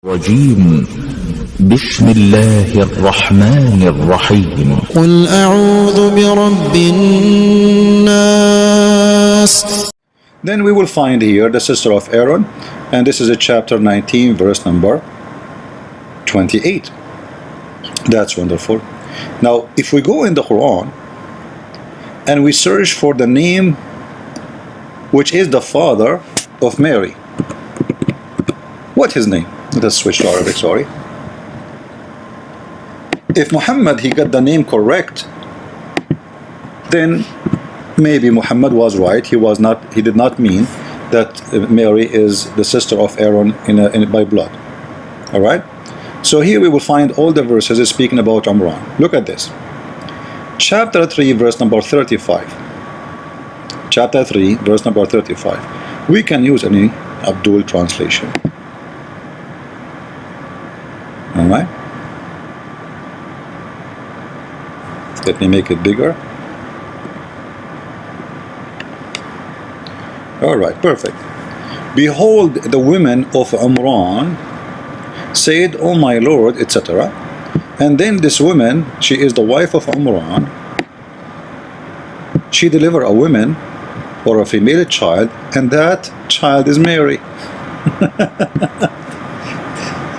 الرجيم بسم الله الرحمن الرحيم قل أعوذ برب الناس. Then we will find here the sister of Aaron, and this is a chapter 19 verse number 28. That's wonderful. Now if we go in the Quran and we search for the name which is the father of Mary, what his name? Let us switch to Arabic, sorry. If Muhammad, he got the name correct, then maybe Muhammad was right. He did not mean that Mary is the sister of Aaron by blood. All right. So here we will find all the verses speaking about Imran. Look at this. Chapter 3, verse number 35. Chapter 3, verse number 35. We can use any Abdul translation. All right. Let me make it bigger. All right, perfect. Behold, the women of Imran said, "O my Lord," etc. And then this woman, she is the wife of Imran. She delivered a woman or a female child, and that child is Mary.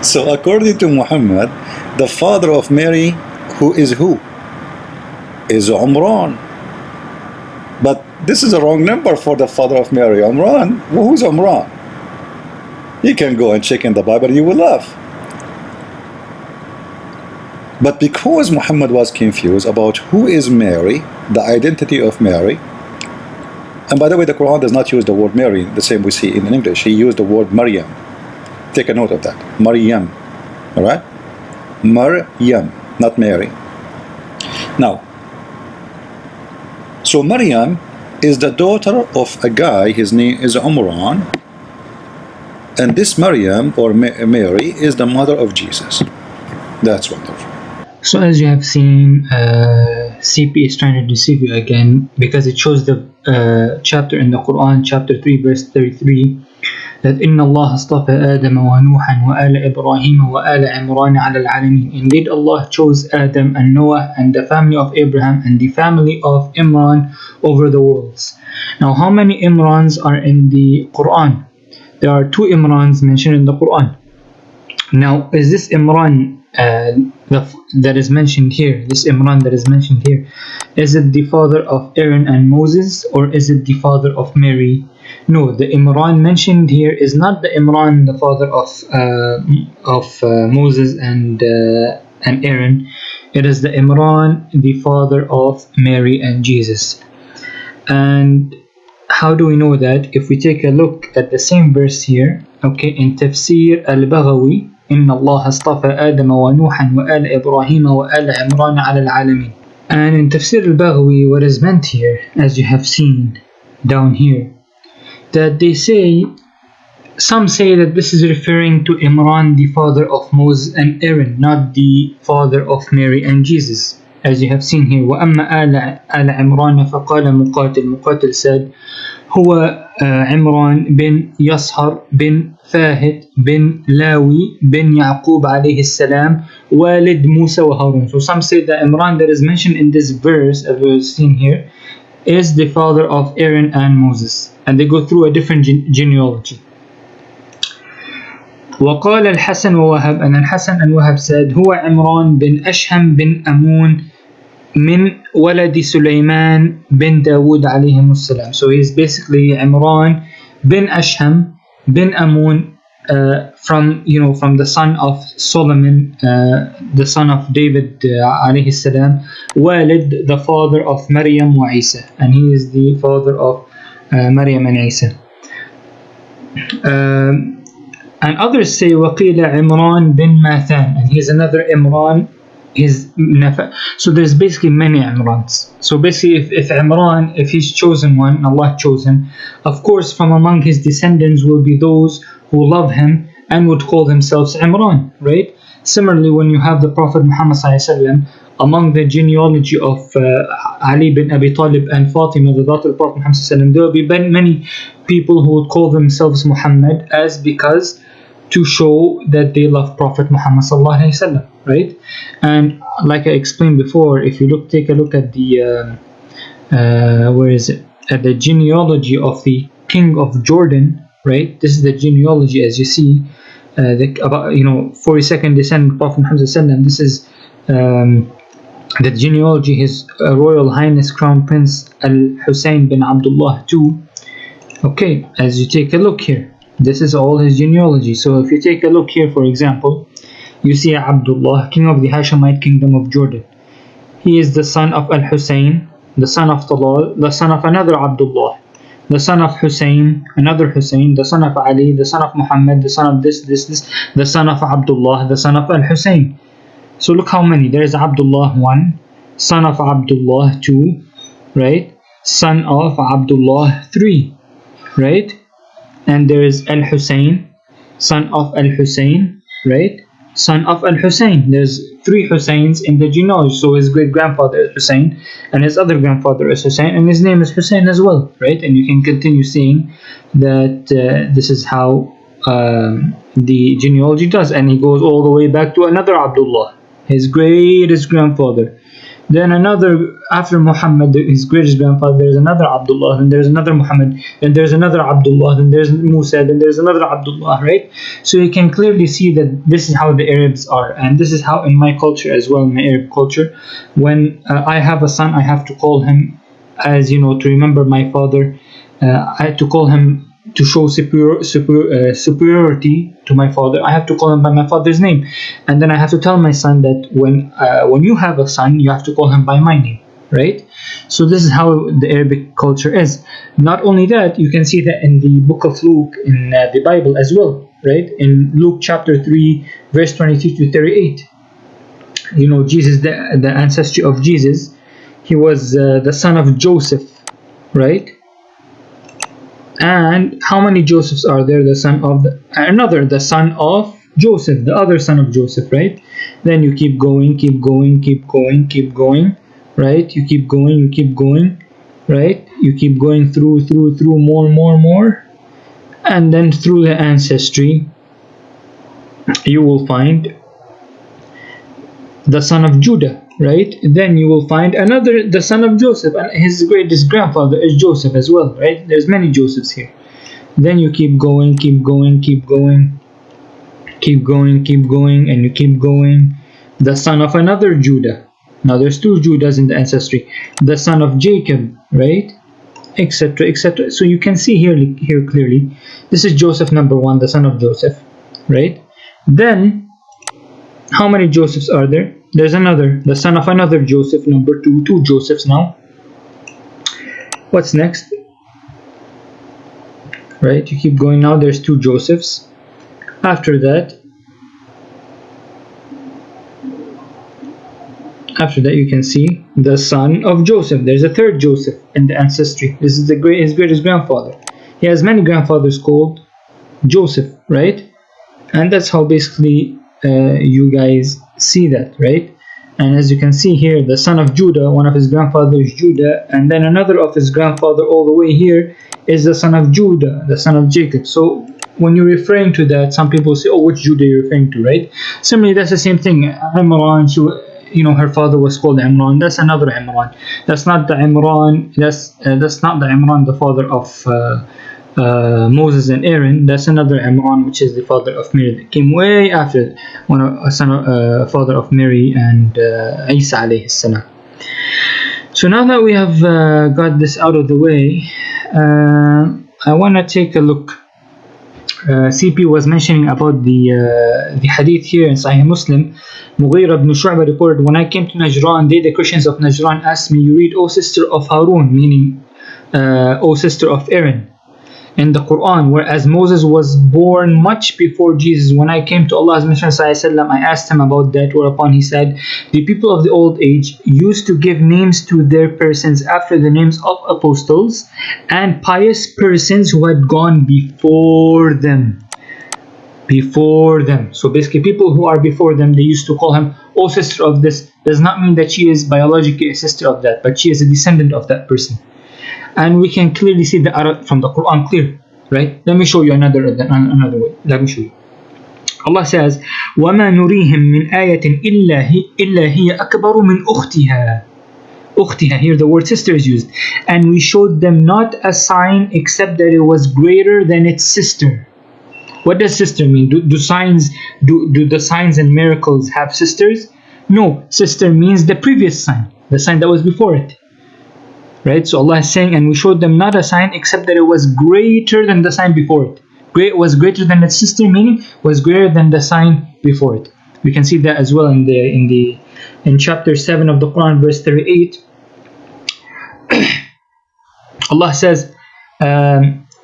So according to Muhammad, the father of Mary, who? Is Imran. But this is a wrong number for the father of Mary. Imran? Who's Imran? You can go and check in the Bible, you will laugh. But because Muhammad was confused about who is Mary, the identity of Mary, and by the way, the Quran does not use the word Mary the same we see in English. He used the word Maryam. Take a note of that. Maryam. All right? Maryam, not Mary. Now, so Maryam is the daughter of a guy, his name is Imran, and this Maryam or Mary is the mother of Jesus. That's wonderful. So as you have seen, CP is trying to deceive you again, because it shows the chapter in the Quran, chapter 3 verse 33, that إِنَّ اللَّهَ اصْطَفَى آدَمَ وَنُوحًا وَآلَ إِبْرَاهِيمَ وَآلَ عِمْرَانَ عَلَى الْعَالَمِينَ. Indeed, Allah chose Adam and Noah and the family of Abraham and the family of Imran over the worlds. Now, how many Imrans are in the Quran? There are 2 Imrans mentioned in the Quran. Now, is this Imran that is mentioned here, is it the father of Aaron and Moses, or is it the father of Mary? No, the Imran mentioned here is not the Imran, the father of Moses and Aaron. It is the Imran, the father of Mary and Jesus. And how do we know that? If we take a look at the same verse here, okay, in Tafsir al-Baghawi, إِنَّ اللَّهَ اصْطَفَى آدَمَ وَنُوحًا وَآلَ إِبْرَاهِيمَ وَآلَ عِمْرَانَ عَلَى الْعَالَمِينَ. And in Tafsir al-Baghawi, what is meant here, as you have seen down here, that some say that this is referring to Imran, the father of Moses and Aaron, not the father of Mary and Jesus, as you have seen here. وَأَمَّا آلَ عِمْرَانَ فَقَالَ Muqatil said, هو عمران بن يصهر بن فاهد بن لاوي بن يعقوب عليه السلام والد موسى وهارون. So some say that Imran that is mentioned in this verse, as we have seen here, is the father of Aaron and Moses, and they go through a different genealogy. وقال الحسن ووهب, and Al-Hasan and Wahab said, هو عمران بن أشهم بن أمون من ولد سليمان بن داود عليهم السلام. So he's basically Imran bin Ashham bin Amun, from the son of Solomon, the son of David alayhi salam, Walid, the father of Maryam wa Isa, and he is the father of Maryam and Isa. And others say وقيل Imran bin Mathan, and he's another Imran. So there's basically many Imrans. So basically, if Imran, if he's chosen one, Allah chosen, of course from among his descendants will be those who love him and would call themselves Imran, right? Similarly, when you have the Prophet Muhammad ﷺ, among the genealogy of Ali bin Abi Talib and Fatima, the daughter of Prophet Muhammad ﷺ, there will be many people who would call themselves Muhammad, because to show that they love Prophet Muhammad sallallahu alaihi wasallam, right? And like I explained before, if you take a look at the where is it? At the genealogy of the king of Jordan, right? This is the genealogy, as you see, about 42nd descendant of Prophet Muhammad sallallahu alaihi wasallam. This is the genealogy, His Royal Highness Crown Prince Al-Hussein bin Abdullah II. Okay, as you take a look here, this is all his genealogy. So if you take a look here, for example, you see Abdullah, king of the Hashemite kingdom of Jordan. He is the son of Al-Hussein, the son of Talal, the son of another Abdullah, the son of Hussein, another Hussein, the son of Ali, the son of Muhammad, the son of this, the son of Abdullah, the son of Al-Hussein. So look how many. There is Abdullah 1, son of Abdullah 2, right? Son of Abdullah 3, right? And there is Al-Hussein, son of Al-Hussein, right? Son of Al-Hussein. There's 3 Husseins in the genealogy. So his great grandfather is Hussein, and his other grandfather is Hussein, and his name is Hussein as well, right? And you can continue seeing that this is how the genealogy does, and he goes all the way back to another Abdullah, his greatest grandfather. Then another, after Muhammad, his greatest grandfather, there's another Abdullah, then there's another Muhammad, then there's another Abdullah, then there's Musa, then there's another Abdullah, right? So you can clearly see that this is how the Arabs are, and this is how in my culture as well, in my Arab culture, when I have a son, I have to call him, as you know, to remember my father, I had to call him to show superiority to my father. I have to call him by my father's name, and then I have to tell my son that when you have a son, you have to call him by my name, right? So this is how the Arabic culture is. Not only that, you can see that in the book of Luke in the Bible as well, right? In Luke chapter 3 verse 22 to 38, Jesus, the ancestry of Jesus, he was the son of Joseph, right? And how many Josephs are there? The son of the son of Joseph, the other son of Joseph, right? Then you keep going, right? You keep going, right? You keep going through more, and then through the ancestry, you will find the son of Judah, right? Then you will find the son of Joseph, and his greatest grandfather is Joseph as well, right? There's many Josephs here. Then you keep going, and you keep going. The son of another Judah. Now there's 2 Judahs in the ancestry. The son of Jacob, right? Etc. etc. So you can see here clearly, this is Joseph number 1, the son of Joseph, right? Then how many Josephs are there? There's the son of another Joseph, number 2, 2 Josephs now. What's next? Right, you keep going now, there's 2 Josephs. After that, you can see the son of Joseph. There's a 3rd Joseph in the ancestry. This is his greatest grandfather. He has many grandfathers called Joseph, right? And that's how basically you guys see that, right? And as you can see here, the son of Judah, one of his grandfathers Judah, and then another of his grandfather all the way here is the son of Judah, the son of Jacob. So when you're referring to that, some people say, oh, which Judah you're referring to, right? Similarly, that's the same thing. Imran, her father was called Imran. That's another Imran. That's not the Imran. That's not the Imran, the father of Moses and Aaron. That's another Imran, which is the father of Mary, that came way after, father of Mary and Isa alayhi salam. So now that we have got this out of the way, I want to take a look. CP was mentioning about the hadith here in Sahih Muslim. Mughira ibn Shu'bah reported, when I came to Najran, the Christians of Najran asked me, you read, O sister of Harun, meaning O sister of Aaron, in the Quran, whereas Moses was born much before Jesus. When I came to Allah's Messenger, I asked him about that, whereupon he said, the people of the old age used to give names to their persons after the names of apostles and pious persons who had gone before them. So basically, people who are before them, they used to call him, oh, sister of this. Does not mean that she is biologically a sister of that, but she is a descendant of that person. And we can clearly see the Arab from the Quran clear, right? Let me show you another way. Let me show you. Allah says, وَمَا نُرِيهِمْ مِنْ آيَةٍ إِلَّا هِيَ أَكْبَرُ مِنْ أُخْتِهَا. أُخْتِهَا, here the word sister is used. And we showed them not a sign except that it was greater than its sister. What does sister mean? Do the signs and miracles have sisters? No, sister means the previous sign, the sign that was before it. Right? So Allah is saying, and we showed them not a sign except that it was greater than the sign before it. Was greater than its sister, meaning was greater than the sign before it. We can see that as well in chapter 7 of the Quran, verse 38. Allah says,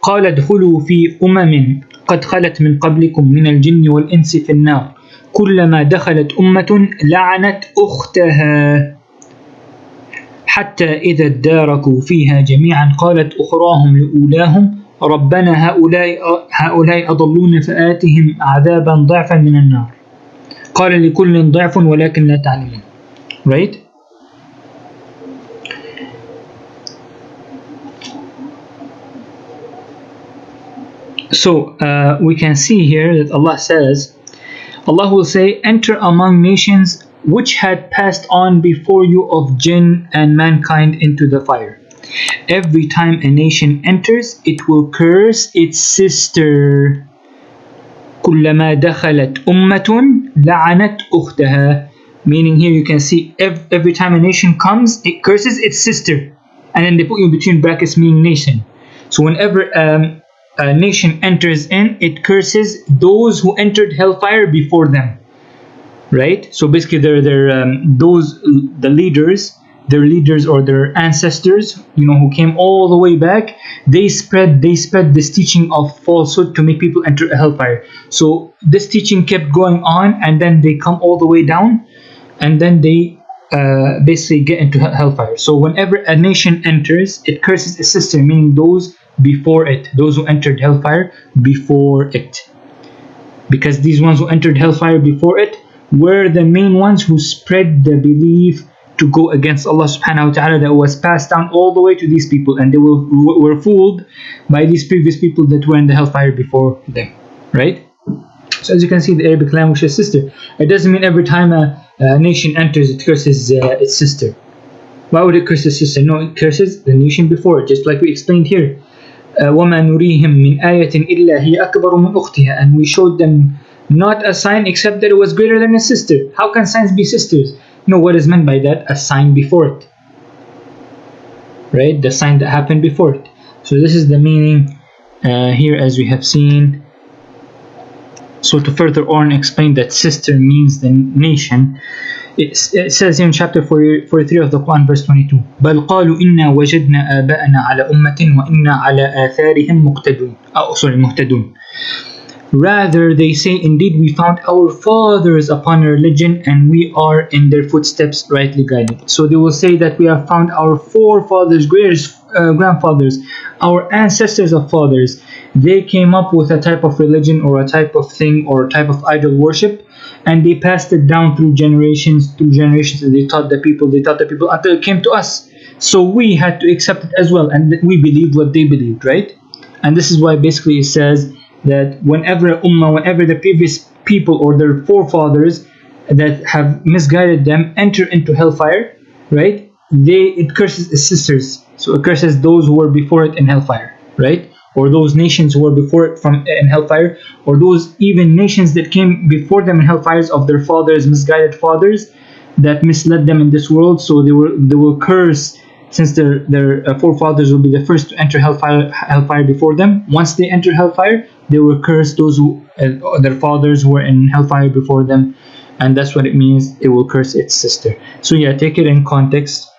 قال ادخلوا في أمم قد خلت من قبلكم من الجن والإنس في النار كلما دخلت أمة لعنت أختها حتى إذا اداركوا فيها جميعا قالت أخراهم لأولاهم ربنا هؤلاء أضلون فآتهم عذابا ضعفا من النار قال لكل ضعف ولكن لا تعلمون. Right? So we can see here that Allah will say, enter among nations which had passed on before you of jinn and mankind into the fire. Every time a nation enters, it will curse its sister. كلما دخلت أمة لعنت أختها. Meaning here you can see every time a nation comes, it curses its sister. And then they put you in between brackets, meaning nation. So whenever a nation enters in, it curses those who entered hellfire before them. Right? So basically the leaders, their leaders or their ancestors, who came all the way back, they spread this teaching of falsehood to make people enter a hellfire. So this teaching kept going on, and then they come all the way down, and then they basically get into hellfire. So whenever a nation enters, it curses its sister, meaning those before it, those who entered hellfire before it. Because these ones who entered hellfire before it were the main ones who spread the belief to go against Allah subhanahu wa ta'ala that was passed down all the way to these people, and they were fooled by these previous people that were in the hellfire before them. Right? So as you can see, the Arabic language is sister. It doesn't mean every time a nation enters, it curses its sister. Why would it curse its sister? No, it curses the nation before it, just like we explained here. وَمَا نُرِيهِمْ مِنْ آيَةٍ إِلَّا هِيَ أَكْبَرُ مِنْ أُخْتِهَا. And we showed them not a sign except that it was greater than a sister. How can signs be sisters? No, what is meant by that? A sign before it. Right? The sign that happened before it. So this is the meaning here, as we have seen. So to further on explain that sister means the nation, it says in chapter 43 of the Quran, verse 22, بَلْ قَالُوا إِنَّا وَجَدْنَا آبَاءَنَا عَلَى أُمَّةٍ وَإِنَّا عَلَى آثَارِهِمْ مُقْتَدُونَ. Rather, they say, indeed, we found our fathers upon a religion, and we are in their footsteps rightly guided. So they will say that we have found our forefathers, grandfathers, our ancestors of fathers. They came up with a type of religion or a type of thing or a type of idol worship, and they passed it down through generations, and they taught the people until it came to us. So we had to accept it as well, and we believed what they believed, right? And this is why basically it says that whenever the previous people or their forefathers that have misguided them enter into hellfire, right? It curses its sisters. So it curses those who were before it in hellfire, right? Or those nations who were before it in hellfire, or those even nations that came before them in hellfires of their fathers, misguided fathers that misled them in this world. So they will curse, since their forefathers will be the first to enter hellfire before them. Once they enter hellfire, they will curse those who their fathers who were in hellfire before them, and that's what it means. It will curse its sister. So yeah, take it in context.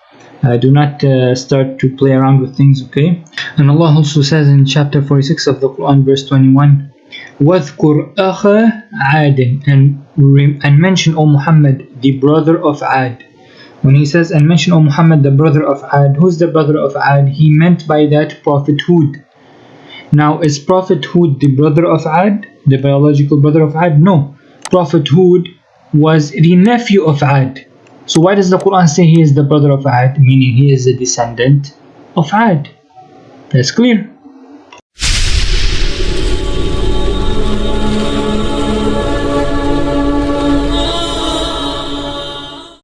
Do not start to play around with things, okay? And Allah also says in chapter 46 of the Quran, verse 21, وَاذْكُرْ أَخَا عَادٍ, and mention, O Muhammad, the brother of Ad. When he says, and mention, O Muhammad, the brother of Ad, who's the brother of Ad? He meant by that Prophet Hud. Now, is Prophet Hud the brother of Ad, the biological brother of Ad? No. Prophet Hud was the nephew of Ad. So why does the Quran say he is the brother of Ad? Meaning he is a descendant of Ad. That's clear.